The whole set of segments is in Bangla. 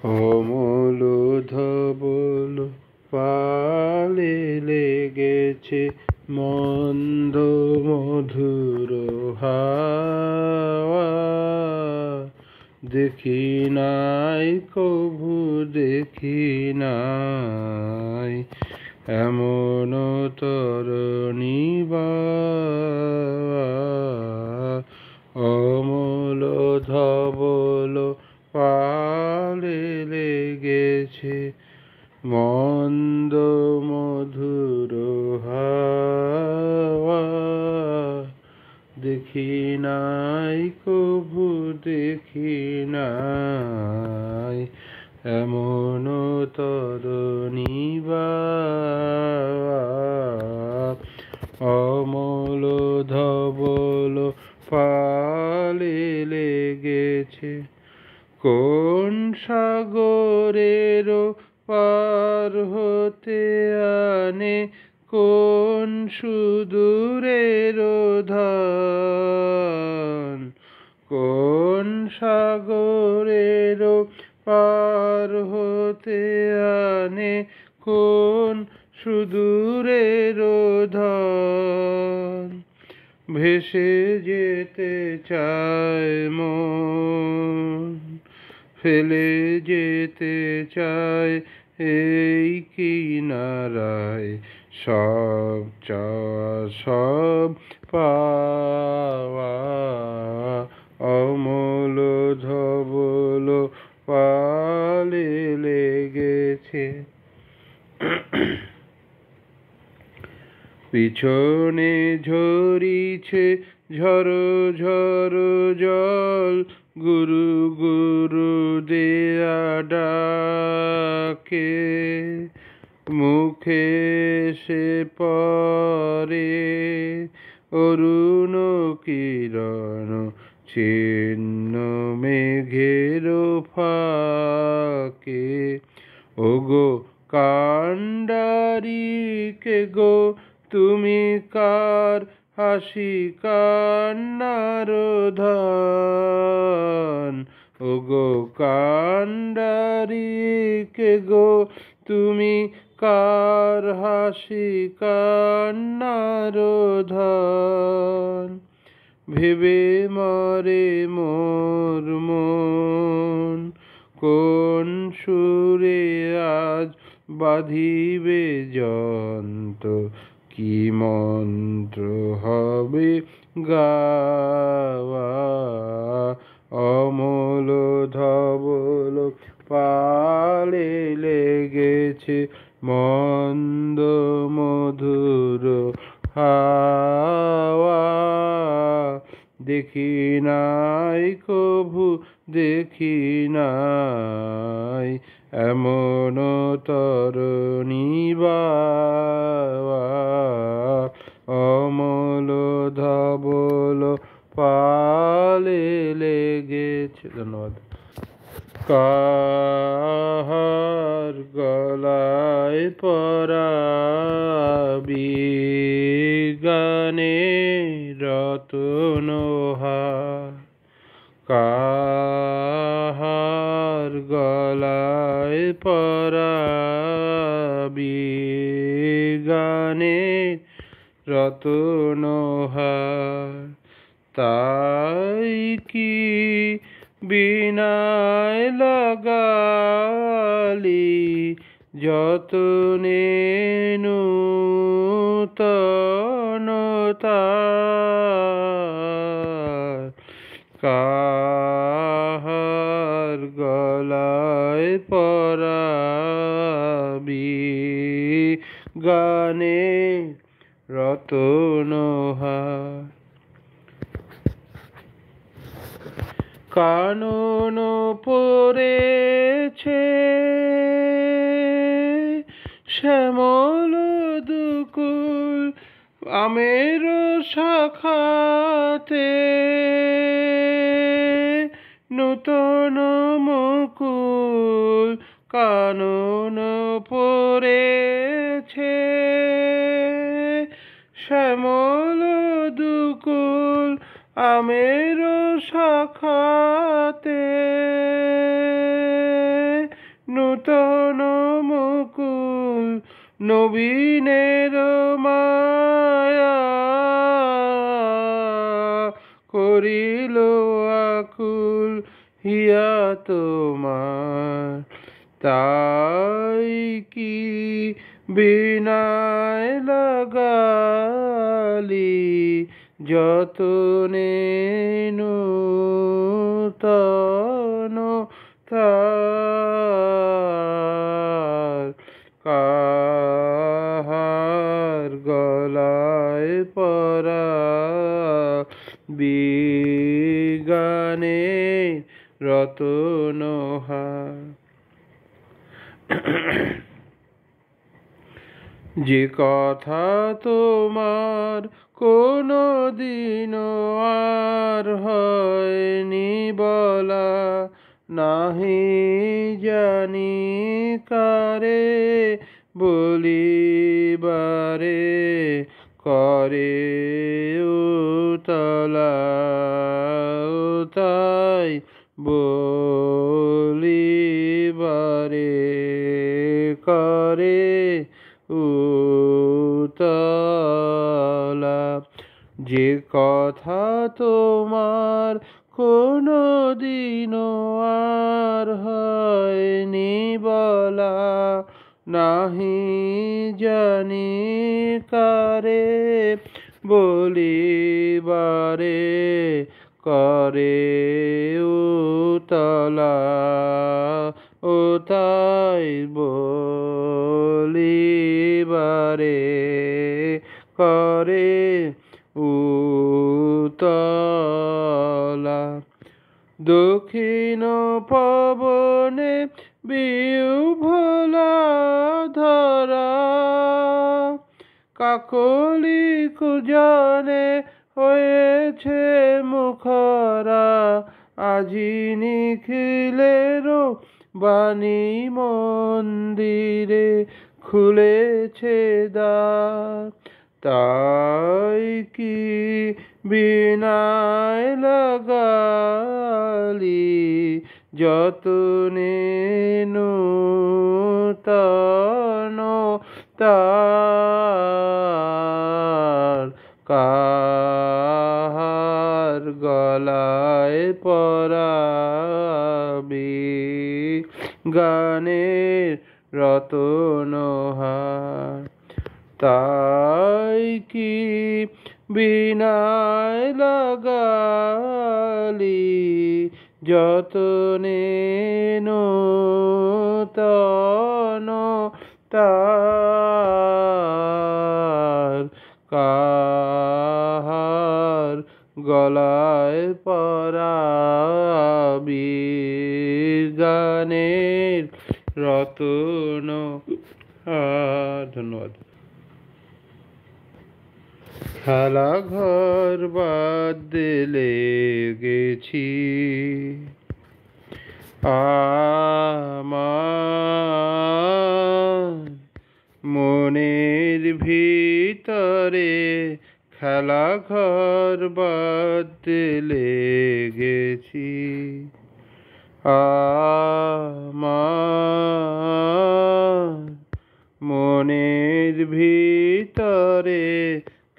অমল ধবল পালে লেগেছে মন্দ মধুর হাওয়া। দেখি নাই কভু দেখি নাই এমন তরণী বাওয়া। অমল ধবল পালে লেগেছে মন্দ মধুর হাওয়া। দেখি নাই কভু দেখি নাই এমন তরণী বাওয়া। অমল ধবল পালে লেগেছে কোন সাগরের পার হতে আনে কোন সুদূরের ধান। কোন সাগরের পার হতে আনে কোন সুদূরের ধান। ভেসে যেতে চায় মন ফেলে যেতে চায় এই কিনারায় সব চাওয়া সব পাওয়া। অমল ধবল পালে লেগেছে পিছনে ঝরিছে ঝরো ঝরো জল গুরু গুরু দেয়া ডাকে। মুখে সে পরে অরুণ কিরণ ছিন্ন মেঘের ফাঁকে। ওগো কান্ডারি কে গো তুমি কার হাসি কান্নার ধান। ওগো কান্ডারি কে গো তুমি কার হাসি কান্নার ধান। ভেবে মরে মোর মন কোন সুরে আজ বাঁধিবে যন্ত কি মন্ত্র হবে গাওয়া। অমল ধবল পালে লেগেছে মন্দ মধুর হাওয়া। দেখি নাই কভু দেখি নাই এমন তরণী বাওয়া। অমল ধবল পালে লেগেছে। ধন্যবাদ। কাহার গলায় পরাবি গানে রতন হার। কাহার গলায় পরাবি গানে রতন হার। তাই কি বিনায় লাগালি যতনে নূতন তার। কাহার গলায় পরাবি গানে রতন হার। কানন পড়েছে শ্যামল দুকুল আমের শাখাতে নূতন মুকুল। কানন পড়েছে শ্যামল দুকুল আমের শাখাতে। নূতন মুকুল নবীনের মায়া করিল আকুল হিয়া তোমার। তাই কি বিনায় লাগালি যতনে নূতন তার। কাহার গলায় পরা বিগানে রতনহার। যে কথা তোমার কোনো দিনও আর হয়নি বলা, নাহি জানি কারে বলিবারে করে উতলা। তাই বলিবারে করে উতলা। যে কথা তোমার কোনো দিনও আর হয়নি বলা, নাহি জানি কারে বলিবারে করে উতলা। ও তাই বলিবারে করে উতলা। দক্ষিণ পবনে বিহ্বলা ধরা, কাকলি কুজনে হয়েছে মুখরা। আজি নিখিলেরও বাণী মন্দিরে খুলেছে দ্বার। তাই কি বিনায় লাগালি যতনে নূতন তার। কাহার গলায় পরা বিগানের রতনহার। তাই কি বিনায় লাগালি যতনে নূতন তার। কাহার গলায় পরা বিগানের রতনহার। ধন্যবাদ। খেলা ঘর বাদলে গেছি আমার মনের ভিতরে, খেলা ঘর বাদলে গেছি আমার মনের ভিতরে,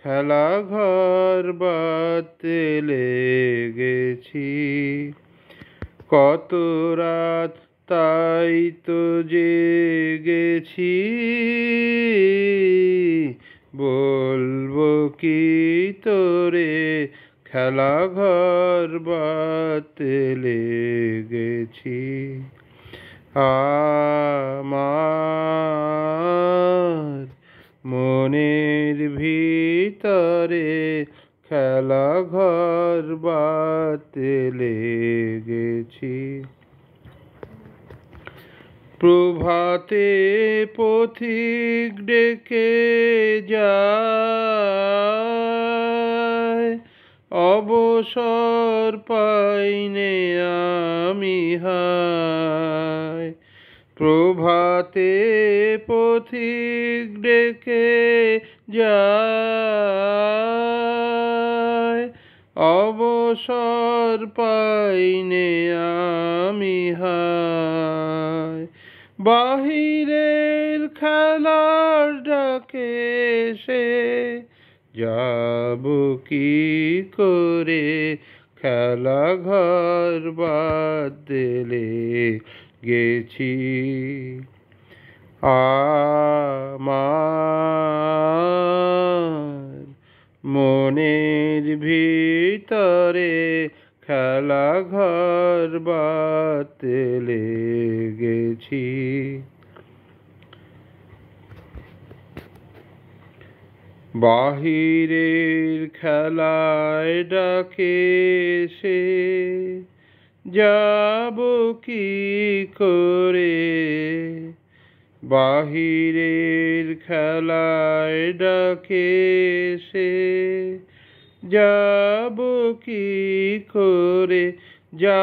খেলা ঘর বাদলে গেছি। কত রাত তাই তো জেগেছি, বলবো কি তোরে খেলা ঘর বাদলে গেছি। আমার মনের ভিতরে, খেলা ঘর বাদলে গেছি। প্রভাতে পথিক ডেকে যায়, অবসর পাইনে আমি হায়। প্রভাতে পথিক ডেকে যায়, অবসর পাইনে আমি হায়। বাহিরের খেলার ডাকে সে যাব কি করে, খেলা ঘর বাদ দিলে গেছি। আমার মনের ভিতরে খেলা ঘর বাদ দিলে গেছি। বাহিরের খেলায় ডাকে সে যাব কি করে, বাহিরের খেলায় ডাকে সে যাব কি করে, যা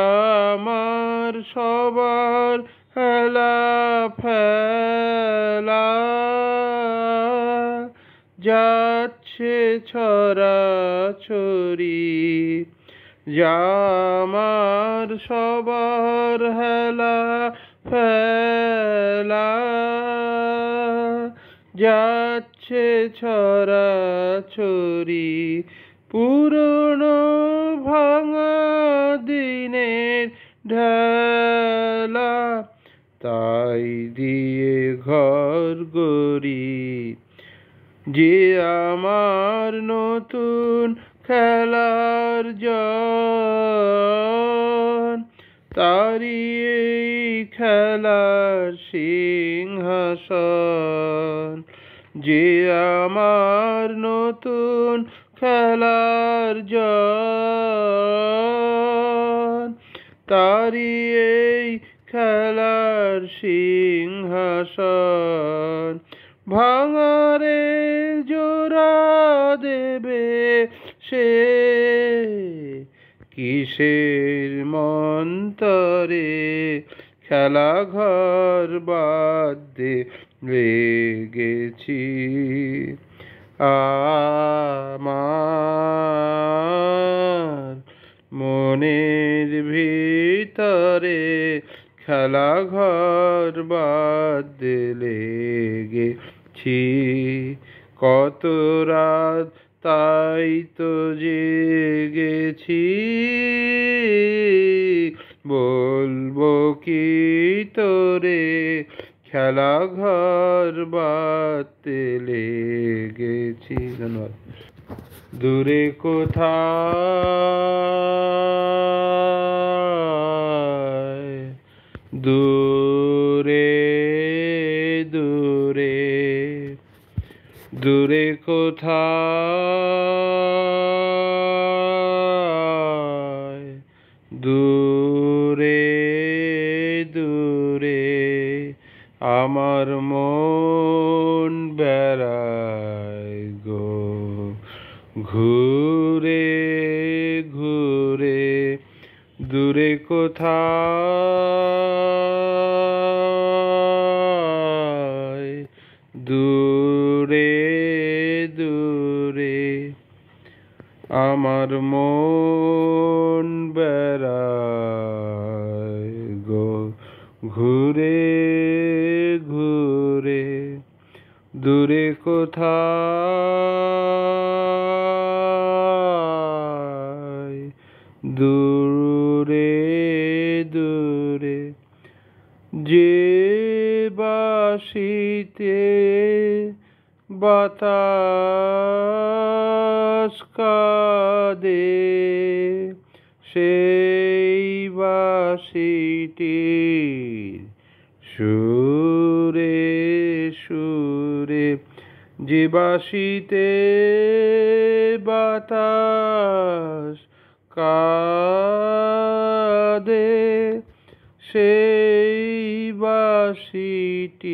আমার সবার হেলা ফেলা যাচ্ছে ছড়াছড়ি, যা আমার সবার হেলা ফেলা যাচ্ছে ছড়াছড়ি। পুরনো ভাঙা দিনের ঢেলা তাই দিয়ে ঘর গড়ি, যে আমার নতুন খেলার জন, তারি এই খেলার সিংহাসন, যে আমার নতুন খেলার জন, তারি এই খেলার সিংহাসন। ভাঙারে জোড়া দেবে সে কিসের মন্তরে, খেলা ঘর বাদ দিলে গেছি। আমার মনের ভিতরে খেলা ঘর বাদ দিলে গেছি। কত রাত তাই তো জেগেছি, বলবো কি তোরে, খেলা ঘর বাদ দিলে গেছি। ধন্যবাদ। দূরে কোথায়, দূরে দূরে, দূরে কোথায়, দূরে দূরে আমার মন বেড়ায় গো, ঘুরে ঘুরে। দূরে কোথায়, দূরে দূরে আমার মন বেড়ায় গো, ঘুরে ঘুরে। দূরে কোথায়, দূরে দূরে, যে বাঁশিতে বাতাস কাঁদে, সেই বাঁশিটির সুরে সুরে, যে বাঁশিতে বাতাস কাঁদে, সেই বাঁশিটির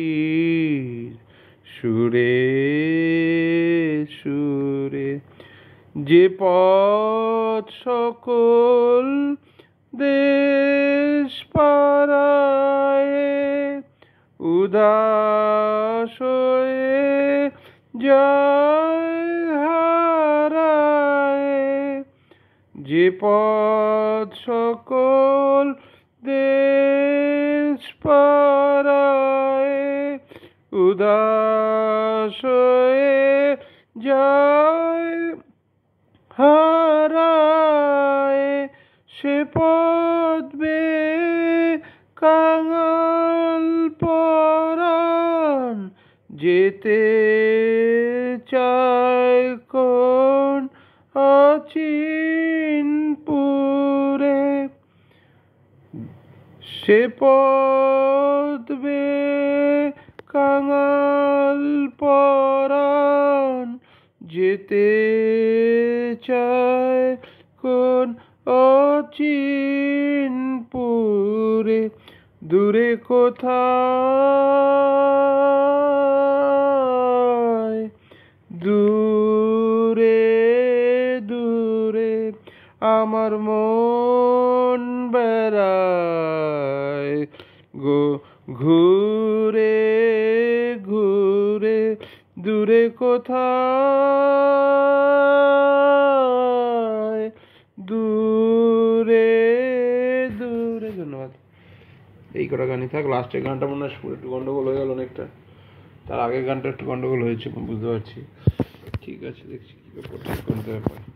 সুরে সুরে, যে পথ সকল দেশ পারায় উদাস হয়ে যায় হারায়, যে পথ সকল দেশ পারায় উদাস হয়ে যায়, হারায় সে পথ বেয়ে কাঙাল পরাণ, যেতে চায় কোন অচিন পুরে। সে পথ বেয়ে কাঙাল পরাণ, যেতে চায় কোন অচিন পুরে। দূরে কোথায়, দূরে দূরে আমার মন বেড়ায় গো, ঘুরে ঘুরে। দূরে কোথায়, দূরে দূরে। ধন্যবাদ। এই কটা গানই থাক। লাস্টের গানটা মনে হয় একটু গন্ডগোল হয়ে গেল অনেকটা, তার আগের গানটা একটু গন্ডগোল হয়েছে বুঝতে পারছি। ঠিক আছে, দেখছি কী করতে পারে।